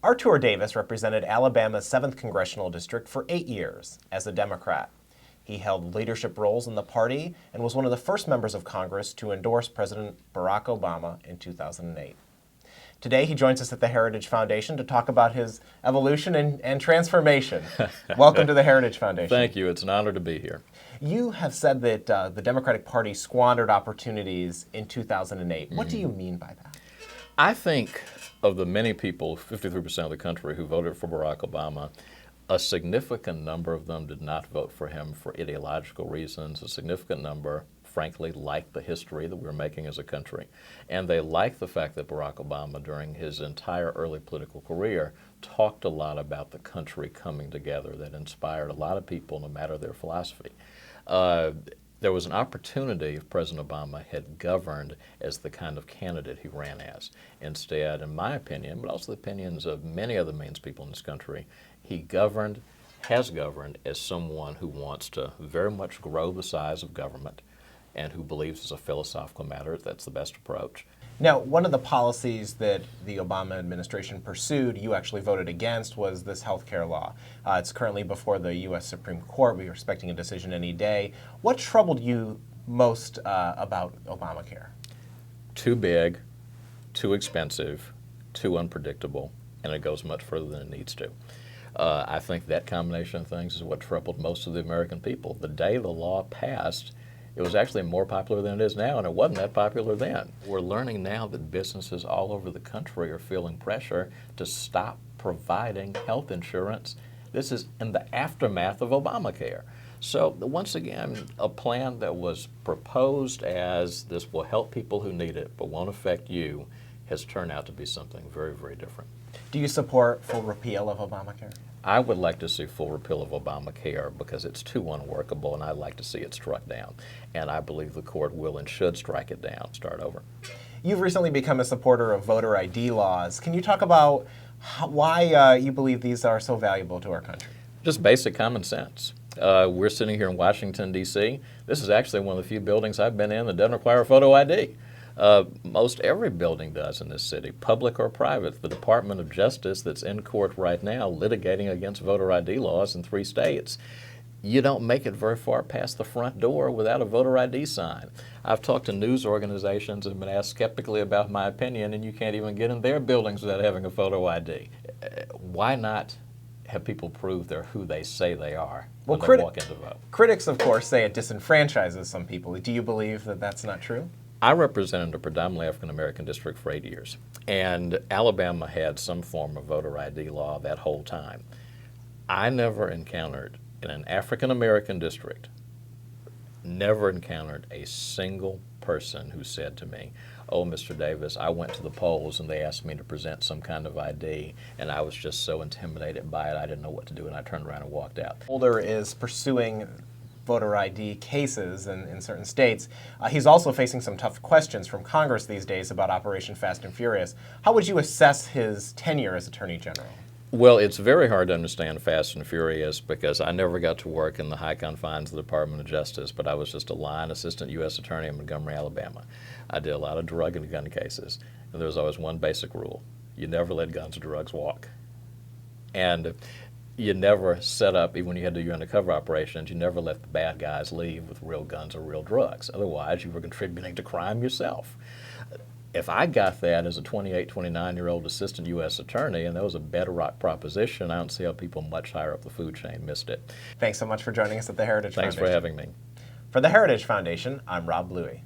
Artur Davis represented Alabama's 7th Congressional District for 8 years as a Democrat. He held leadership roles in the party and was one of the first members of Congress to endorse President Barack Obama in 2008. Today, he joins us at the Heritage Foundation to talk about his evolution and transformation. Welcome to the Heritage Foundation. Thank you. It's an honor to be here. You have said that the Democratic Party squandered opportunities in 2008. What do you mean by that? I think of the many people, 53% of the country, who voted for Barack Obama, a significant number of them did not vote for him for ideological reasons. A significant number, frankly, liked the history that we were making as a country. And they liked the fact that Barack Obama, during his entire early political career, talked a lot about the country coming together that inspired a lot of people, no matter their philosophy. There was an opportunity if President Obama had governed as the kind of candidate he ran as. Instead, in my opinion, but also the opinions of many other means people in this country, he has governed as someone who wants to very much grow the size of government and who believes as a philosophical matter that's the best approach. Now, one of the policies that the Obama administration pursued, you actually voted against, was this health care law. It's currently before the U.S. Supreme Court. We are expecting a decision any day. What troubled you most about Obamacare? Too big, too expensive, too unpredictable, and it goes much further than it needs to. I think that combination of things is what troubled most of the American people. The day the law passed, it was actually more popular than it is now, and it wasn't that popular then. We're learning now that businesses all over the country are feeling pressure to stop providing health insurance. This is in the aftermath of Obamacare. So once again, a plan that was proposed as this will help people who need it but won't affect you has turned out to be something very, very different. Do you support full repeal of Obamacare? I would like to see full repeal of Obamacare because it's too unworkable, and I'd like to see it struck down. And I believe the court will and should strike it down, start over. You've recently become a supporter of voter ID laws. Can you talk about why you believe these are so valuable to our country? Just basic common sense. We're sitting here in Washington, D.C. This is actually one of the few buildings I've been in that doesn't require a photo ID. Most every building does in this city, public or private. The Department of Justice that's in court right now litigating against voter ID laws in 3 states. You don't make it very far past the front door without a voter ID sign. I've talked to news organizations and been asked skeptically about my opinion, and you can't even get in their buildings without having a photo ID. Why not have people prove they're who they say they are when they walk in to vote? Critics, of course, say it disenfranchises some people. Do you believe that that's not true? I represented a predominantly African-American district for 8 years, and Alabama had some form of voter ID law that whole time. I never encountered, in an African-American district, never encountered a single person who said to me, "Oh, Mr. Davis, I went to the polls and they asked me to present some kind of ID, and I was just so intimidated by it, I didn't know what to do, and I turned around and walked out." Holder is pursuing voter ID cases in certain states. He's also facing some tough questions from Congress these days about Operation Fast and Furious. How would you assess his tenure as Attorney General? Well, it's very hard to understand Fast and Furious because I never got to work in the high confines of the Department of Justice, but I was just a line assistant U.S. attorney in Montgomery, Alabama. I did a lot of drug and gun cases, and there was always one basic rule. You never let guns or drugs walk. And you never set up, even when you had to do your undercover operations, you never let the bad guys leave with real guns or real drugs. Otherwise, you were contributing to crime yourself. If I got that as a 28, 29-year-old assistant U.S. attorney, and that was a bedrock proposition, I don't see how people much higher up the food chain missed it. Thanks so much for joining us at the Heritage Foundation. Thanks for having me. For the Heritage Foundation, I'm Rob Bluey.